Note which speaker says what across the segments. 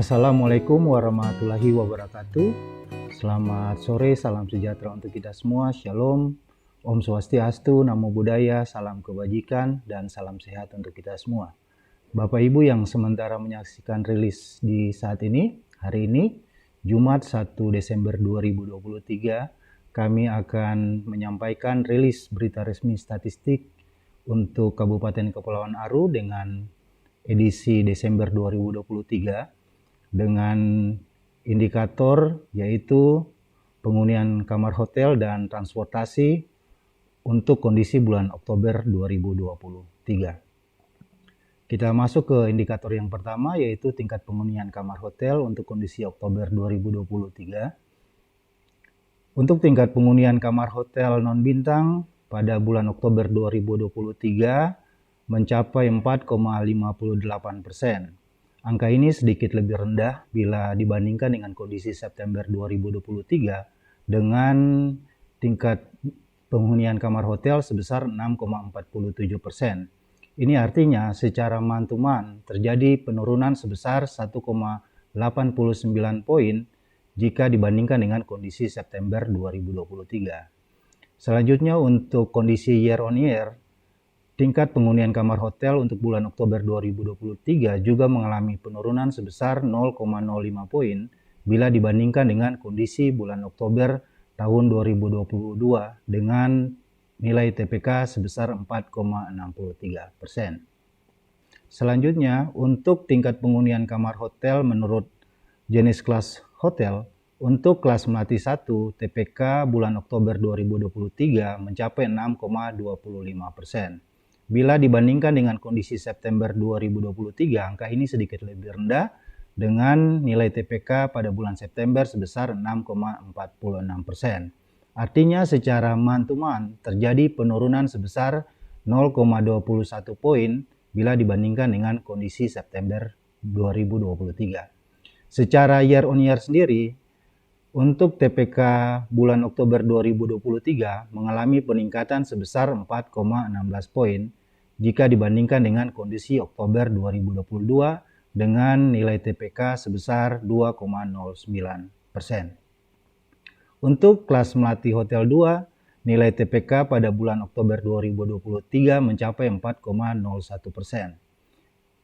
Speaker 1: Assalamualaikum warahmatullahi wabarakatuh. Selamat sore, salam sejahtera untuk kita semua. Shalom, Om Swastiastu, Namo Buddhaya, salam kebajikan, dan salam sehat untuk kita semua. Bapak Ibu yang sementara menyaksikan rilis di saat ini, hari ini, Jumat 1 Desember 2023, kami akan menyampaikan rilis berita resmi statistik untuk Kabupaten Kepulauan Aru dengan edisi Desember 2023 dengan indikator yaitu penghunian kamar hotel dan transportasi untuk kondisi bulan Oktober 2023. Kita masuk ke indikator yang pertama yaitu tingkat penghunian kamar hotel untuk kondisi Oktober 2023. Untuk tingkat penghunian kamar hotel non-bintang pada bulan Oktober 2023 mencapai 4,58%. Angka ini sedikit lebih rendah bila dibandingkan dengan kondisi September 2023 dengan tingkat penghunian kamar hotel sebesar 6,47%. Ini artinya secara month-to-month terjadi penurunan sebesar 1,89 poin jika dibandingkan dengan kondisi September 2023. Selanjutnya untuk kondisi year on year, tingkat penghunian kamar hotel untuk bulan Oktober 2023 juga mengalami penurunan sebesar 0,05 poin bila dibandingkan dengan kondisi bulan Oktober tahun 2022 dengan nilai TPK sebesar 4,63%. Selanjutnya, untuk tingkat penghunian kamar hotel menurut jenis kelas hotel, untuk kelas Melati 1, TPK bulan Oktober 2023 mencapai 6,25%. Bila dibandingkan dengan kondisi September 2023, angka ini sedikit lebih rendah dengan nilai TPK pada bulan September sebesar 6,46%. Artinya secara month-to-month terjadi penurunan sebesar 0,21 poin bila dibandingkan dengan kondisi September 2023. Secara year on year sendiri, untuk TPK bulan Oktober 2023 mengalami peningkatan sebesar 4,16 poin jika dibandingkan dengan kondisi Oktober 2022 dengan nilai TPK sebesar 2,09%. Untuk kelas Melati Hotel 2, nilai TPK pada bulan Oktober 2023 mencapai 4,01%.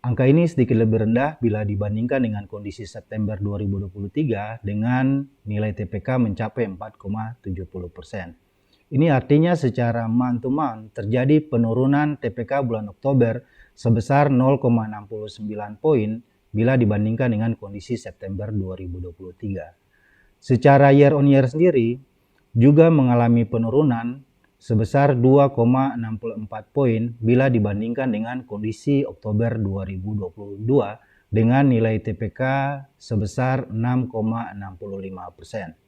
Speaker 1: Angka ini sedikit lebih rendah bila dibandingkan dengan kondisi September 2023 dengan nilai TPK mencapai 4,70%. Ini artinya secara month-to-month terjadi penurunan TPK bulan Oktober sebesar 0,69 poin bila dibandingkan dengan kondisi September 2023. Secara year on year sendiri juga mengalami penurunan sebesar 2,64 poin bila dibandingkan dengan kondisi Oktober 2022 dengan nilai TPK sebesar 6,65%.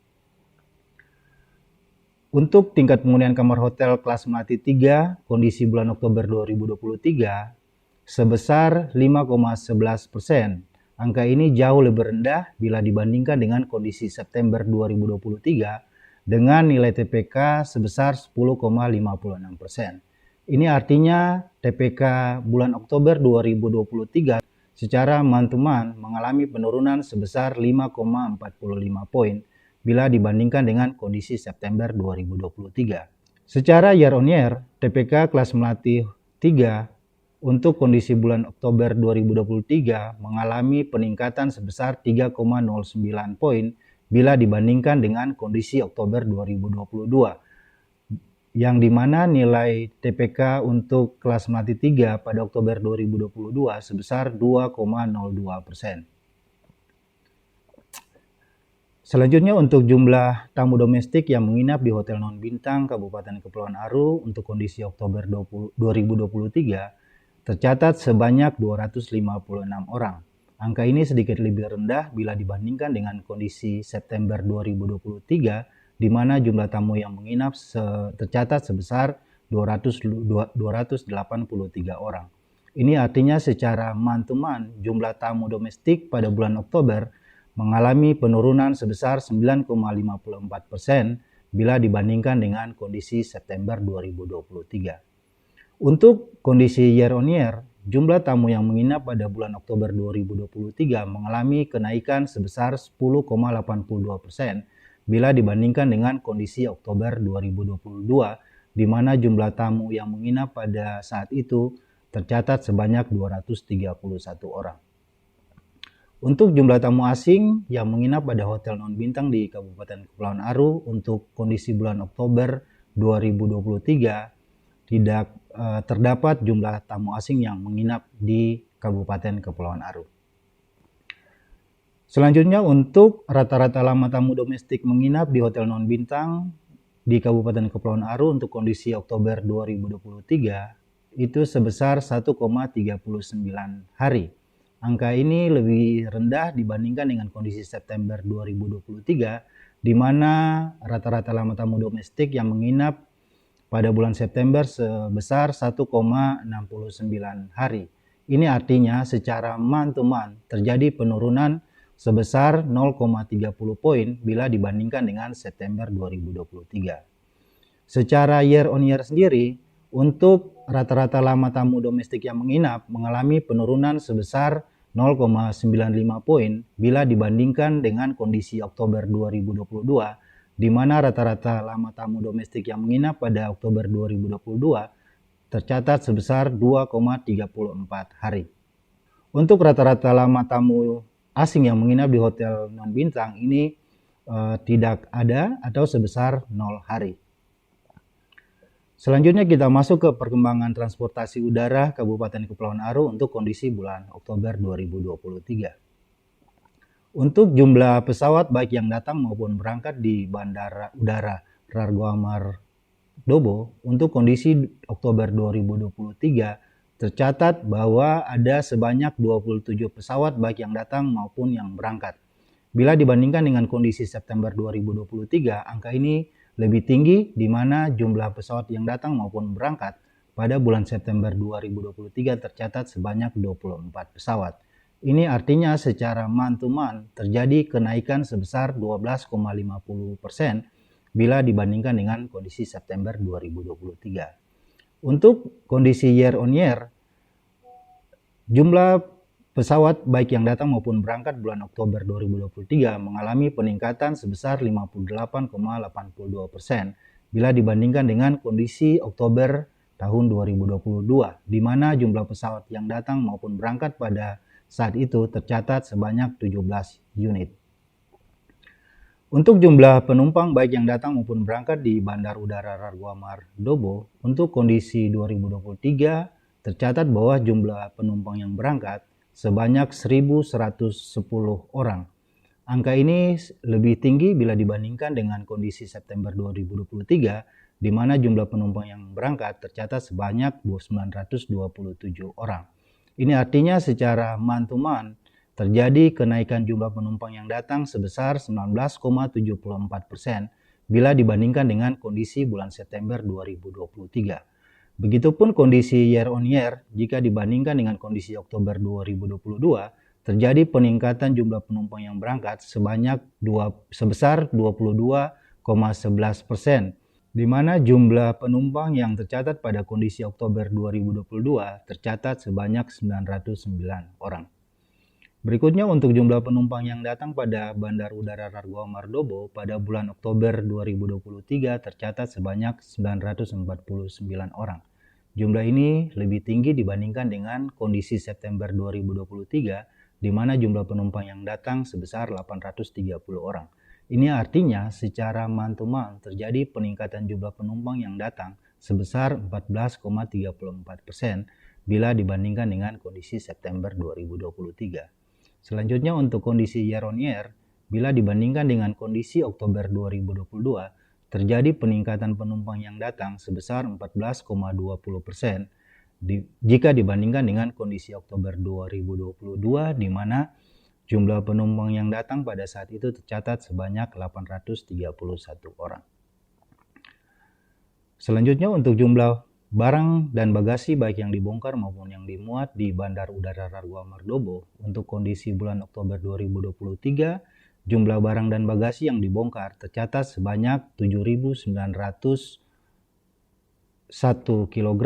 Speaker 1: Untuk tingkat penghunian kamar hotel kelas Melati 3 kondisi bulan Oktober 2023 sebesar 5,11%. Angka ini jauh lebih rendah bila dibandingkan dengan kondisi September 2023 dengan nilai TPK sebesar 10,56%. Ini artinya TPK bulan Oktober 2023 secara month-to-month mengalami penurunan sebesar 5,45 poin bila dibandingkan dengan kondisi September 2023. Secara year on year, TPK kelas Melati 3 untuk kondisi bulan Oktober 2023 mengalami peningkatan sebesar 3,09 poin bila dibandingkan dengan kondisi Oktober 2022, yang dimana nilai TPK untuk kelas Melati 3 pada Oktober 2022 sebesar 2,02%. Selanjutnya untuk jumlah tamu domestik yang menginap di Hotel Non-Bintang Kabupaten Kepulauan Aru untuk kondisi Oktober 2023 tercatat sebanyak 256 orang. Angka ini sedikit lebih rendah bila dibandingkan dengan kondisi September 2023 di mana jumlah tamu yang menginap tercatat sebesar 283 orang. Ini artinya secara month-to-month jumlah tamu domestik pada bulan Oktober mengalami penurunan sebesar 9,54% bila dibandingkan dengan kondisi September 2023. Untuk kondisi year on year, jumlah tamu yang menginap pada bulan Oktober 2023 mengalami kenaikan sebesar 10,82% bila dibandingkan dengan kondisi Oktober 2022, di mana jumlah tamu yang menginap pada saat itu tercatat sebanyak 231 orang. Untuk jumlah tamu asing yang menginap pada hotel non-bintang di Kabupaten Kepulauan Aru untuk kondisi bulan Oktober 2023 tidak terdapat jumlah tamu asing yang menginap di Kabupaten Kepulauan Aru. Selanjutnya, untuk rata-rata lama tamu domestik menginap di hotel non-bintang di Kabupaten Kepulauan Aru untuk kondisi Oktober 2023 itu sebesar 1,39 hari. Angka ini lebih rendah dibandingkan dengan kondisi September 2023, di mana rata-rata lama tamu domestik yang menginap pada bulan September sebesar 1,69 hari. Ini artinya secara month to month terjadi penurunan sebesar 0,30 poin bila dibandingkan dengan September 2023. Secara year on year sendiri, untuk rata-rata lama tamu domestik yang menginap mengalami penurunan sebesar 0,95 poin bila dibandingkan dengan kondisi Oktober 2022, di mana rata-rata lama tamu domestik yang menginap pada Oktober 2022 tercatat sebesar 2,34 hari. Untuk rata-rata lama tamu asing yang menginap di hotel non-bintang ini tidak ada atau sebesar 0 hari. Selanjutnya kita masuk ke perkembangan transportasi udara Kabupaten Kepulauan Aru untuk kondisi bulan Oktober 2023. Untuk jumlah pesawat baik yang datang maupun berangkat di Bandara Udara Rargo Amar Dobo untuk kondisi Oktober 2023 tercatat bahwa ada sebanyak 27 pesawat baik yang datang maupun yang berangkat. Bila dibandingkan dengan kondisi September 2023, angka ini lebih tinggi di mana jumlah pesawat yang datang maupun berangkat pada bulan September 2023 tercatat sebanyak 24 pesawat. Ini artinya secara month to month terjadi kenaikan sebesar 12,50% bila dibandingkan dengan kondisi September 2023. Untuk kondisi year on year, jumlah pesawat baik yang datang maupun berangkat bulan Oktober 2023 mengalami peningkatan sebesar 58,82% bila dibandingkan dengan kondisi Oktober tahun 2022, di mana jumlah pesawat yang datang maupun berangkat pada saat itu tercatat sebanyak 17 unit. Untuk jumlah penumpang baik yang datang maupun berangkat di Bandar Udara Rargo Amar Dobo untuk kondisi 2023 tercatat bahwa jumlah penumpang yang berangkat sebanyak 1.110 orang. Angka ini lebih tinggi bila dibandingkan dengan kondisi September 2023, di mana jumlah penumpang yang berangkat tercatat sebanyak 927 orang. Ini artinya secara month to month terjadi kenaikan jumlah penumpang yang datang sebesar 19,74% bila dibandingkan dengan kondisi bulan September 2023. Begitupun kondisi year on year, jika dibandingkan dengan kondisi Oktober 2022, terjadi peningkatan jumlah penumpang yang berangkat sebesar 22,11%, di mana jumlah penumpang yang tercatat pada kondisi Oktober 2022 tercatat sebanyak 909 orang. Berikutnya untuk jumlah penumpang yang datang pada Bandar Udara Rargo Amar Dobo pada bulan Oktober 2023 tercatat sebanyak 949 orang. Jumlah ini lebih tinggi dibandingkan dengan kondisi September 2023, di mana jumlah penumpang yang datang sebesar 830 orang. Ini artinya secara month to month terjadi peningkatan jumlah penumpang yang datang sebesar 14,34% bila dibandingkan dengan kondisi September 2023. Selanjutnya untuk kondisi year on year, bila dibandingkan dengan kondisi Oktober 2022, terjadi peningkatan penumpang yang datang sebesar 14,20% jika dibandingkan dengan kondisi Oktober 2022, di mana jumlah penumpang yang datang pada saat itu tercatat sebanyak 831 orang. Selanjutnya untuk jumlah barang dan bagasi baik yang dibongkar maupun yang dimuat di Bandar Udara Rargo Amar Dobo untuk kondisi bulan Oktober 2023, jumlah barang dan bagasi yang dibongkar tercatat sebanyak 7.901 kg,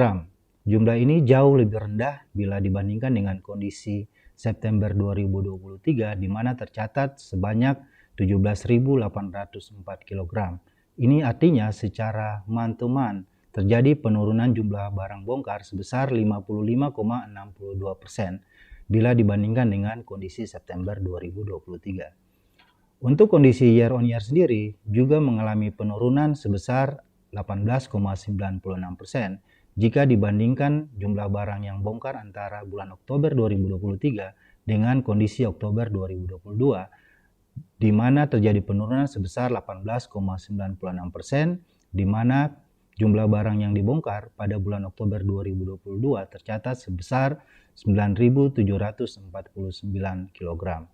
Speaker 1: Jumlah ini jauh lebih rendah bila dibandingkan dengan kondisi September 2023 di mana tercatat sebanyak 17.804 kg. Ini artinya secara month-to-month terjadi penurunan jumlah barang bongkar sebesar 55,62% bila dibandingkan dengan kondisi September 2023. Untuk kondisi year on year sendiri juga mengalami penurunan sebesar 18,96% jika dibandingkan jumlah barang yang bongkar antara bulan Oktober 2023 dengan kondisi Oktober 2022, di mana terjadi penurunan sebesar 18,96%, di mana jumlah barang yang dibongkar pada bulan Oktober 2022 tercatat sebesar 9.749 kg.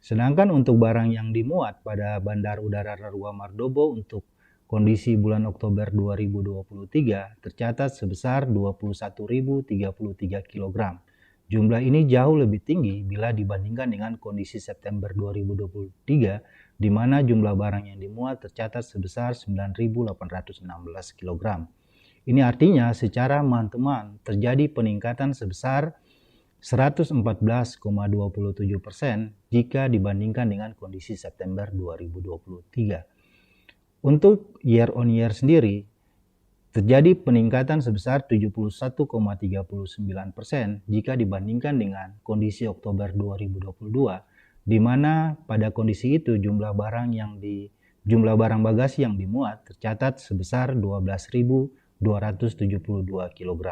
Speaker 1: Sedangkan untuk barang yang dimuat pada Bandar Udara Rarua Mardobo untuk kondisi bulan Oktober 2023 tercatat sebesar 21.033 kg. Jumlah ini jauh lebih tinggi bila dibandingkan dengan kondisi September 2023 di mana jumlah barang yang dimuat tercatat sebesar 9.816 kg. Ini artinya secara month-to-month terjadi peningkatan sebesar 114,27% jika dibandingkan dengan kondisi September 2023. Untuk year on year sendiri, terjadi peningkatan sebesar 71,39% jika dibandingkan dengan kondisi Oktober 2022, di mana pada kondisi itu jumlah barang bagasi yang dimuat tercatat sebesar 12.272 kg.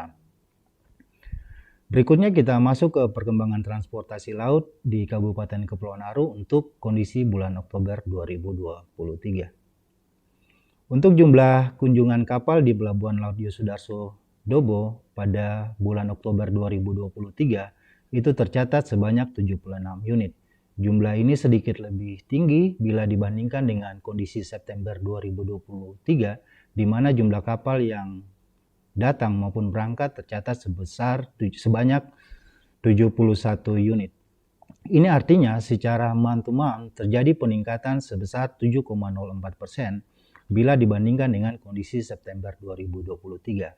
Speaker 1: Berikutnya kita masuk ke perkembangan transportasi laut di Kabupaten Kepulauan Aru untuk kondisi bulan Oktober 2023. Untuk jumlah kunjungan kapal di Pelabuhan Laut Yosudarso Dobo pada bulan Oktober 2023 itu tercatat sebanyak 76 unit. Jumlah ini sedikit lebih tinggi bila dibandingkan dengan kondisi September 2023 di mana jumlah kapal yang datang maupun berangkat tercatat sebanyak 71 unit. Ini artinya secara month-to-month terjadi peningkatan sebesar 7,04% bila dibandingkan dengan kondisi September 2023.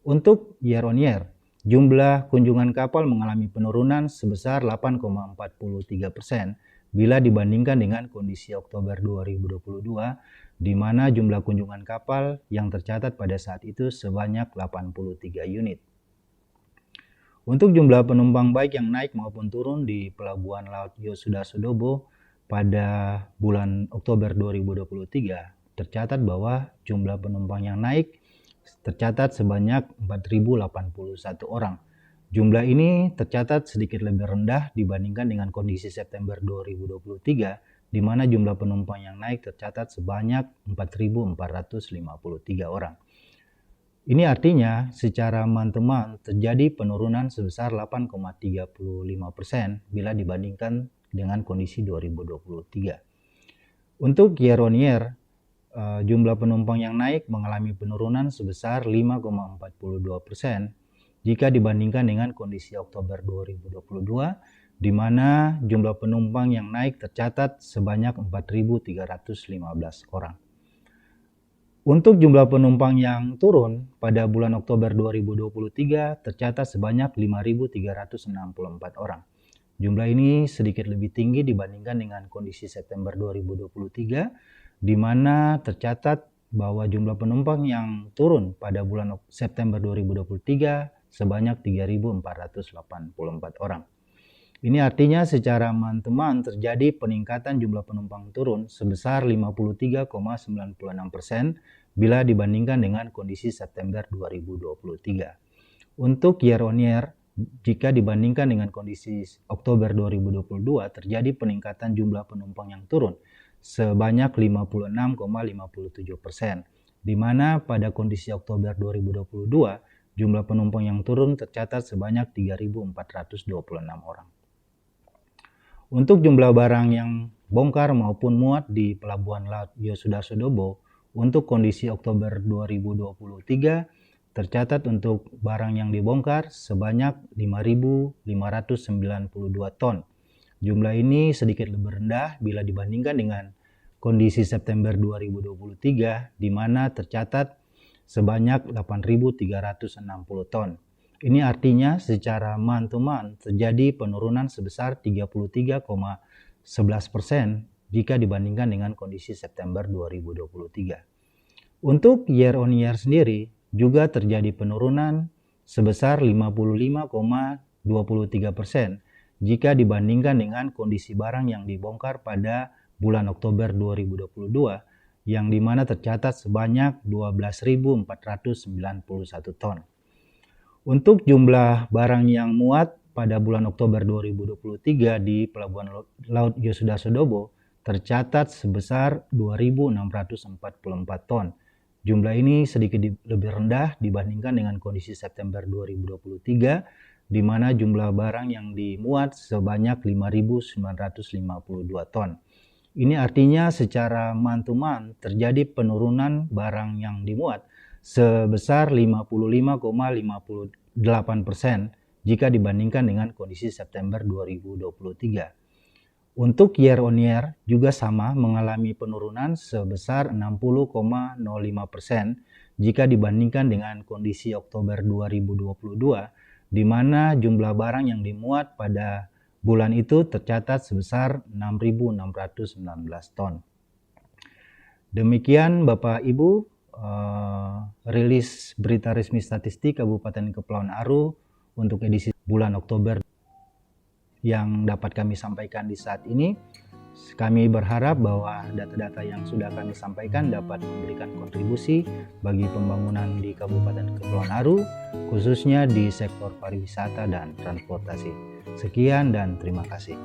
Speaker 1: Untuk year on year, jumlah kunjungan kapal mengalami penurunan sebesar 8,43% bila dibandingkan dengan kondisi Oktober 2022, di mana jumlah kunjungan kapal yang tercatat pada saat itu sebanyak 83 unit. Untuk jumlah penumpang baik yang naik maupun turun di Pelabuhan Laut Yosudarso Dobo pada bulan Oktober 2023, tercatat bahwa jumlah penumpang yang naik tercatat sebanyak 4.081 orang. Jumlah ini tercatat sedikit lebih rendah dibandingkan dengan kondisi September 2023, di mana jumlah penumpang yang naik tercatat sebanyak 4.453 orang. Ini artinya secara month-to-month terjadi penurunan sebesar 8,35% bila dibandingkan dengan kondisi 2023. Untuk year on year, jumlah penumpang yang naik mengalami penurunan sebesar 5,42% jika dibandingkan dengan kondisi Oktober 2022, di mana jumlah penumpang yang naik tercatat sebanyak 4.315 orang. Untuk jumlah penumpang yang turun pada bulan Oktober 2023 tercatat sebanyak 5.364 orang. Jumlah ini sedikit lebih tinggi dibandingkan dengan kondisi September 2023, di mana tercatat bahwa jumlah penumpang yang turun pada bulan September 2023 sebanyak 3.484 orang. Ini artinya secara month-to-month terjadi peningkatan jumlah penumpang turun sebesar 53,96% bila dibandingkan dengan kondisi September 2023. Untuk year on year, jika dibandingkan dengan kondisi Oktober 2022 terjadi peningkatan jumlah penumpang yang turun sebanyak 56,57%, di mana pada kondisi Oktober 2022 jumlah penumpang yang turun tercatat sebanyak 3.426 orang. Untuk jumlah barang yang bongkar maupun muat di Pelabuhan Laut Yosudarso Dobo untuk kondisi Oktober 2023 tercatat untuk barang yang dibongkar sebanyak 5.592 ton. Jumlah ini sedikit lebih rendah bila dibandingkan dengan kondisi September 2023 di mana tercatat sebanyak 8.360 ton. Ini artinya secara month to month terjadi penurunan sebesar 33,11% jika dibandingkan dengan kondisi September 2023. Untuk year on year sendiri juga terjadi penurunan sebesar 55,23% jika dibandingkan dengan kondisi barang yang dibongkar pada bulan Oktober 2022 yang dimana tercatat sebanyak 12.491 ton. Untuk jumlah barang yang muat pada bulan Oktober 2023 di Pelabuhan Laut Yosuda Sodobo tercatat sebesar 2.644 ton. Jumlah ini sedikit lebih rendah dibandingkan dengan kondisi September 2023, di mana jumlah barang yang dimuat sebanyak 5.952 ton. Ini artinya secara month to month terjadi penurunan barang yang dimuat sebesar 55,58% jika dibandingkan dengan kondisi September 2023. Untuk year on year juga sama mengalami penurunan sebesar 60,05% jika dibandingkan dengan kondisi Oktober 2022, di mana jumlah barang yang dimuat pada bulan itu tercatat sebesar 6.619 ton. Demikian Bapak Ibu, rilis berita resmi statistik Kabupaten Kepulauan Aru untuk edisi bulan Oktober yang dapat kami sampaikan di saat ini. Kami berharap bahwa data-data yang sudah kami sampaikan dapat memberikan kontribusi bagi pembangunan di Kabupaten Kepulauan Aru, khususnya di sektor pariwisata dan transportasi. Sekian dan terima kasih.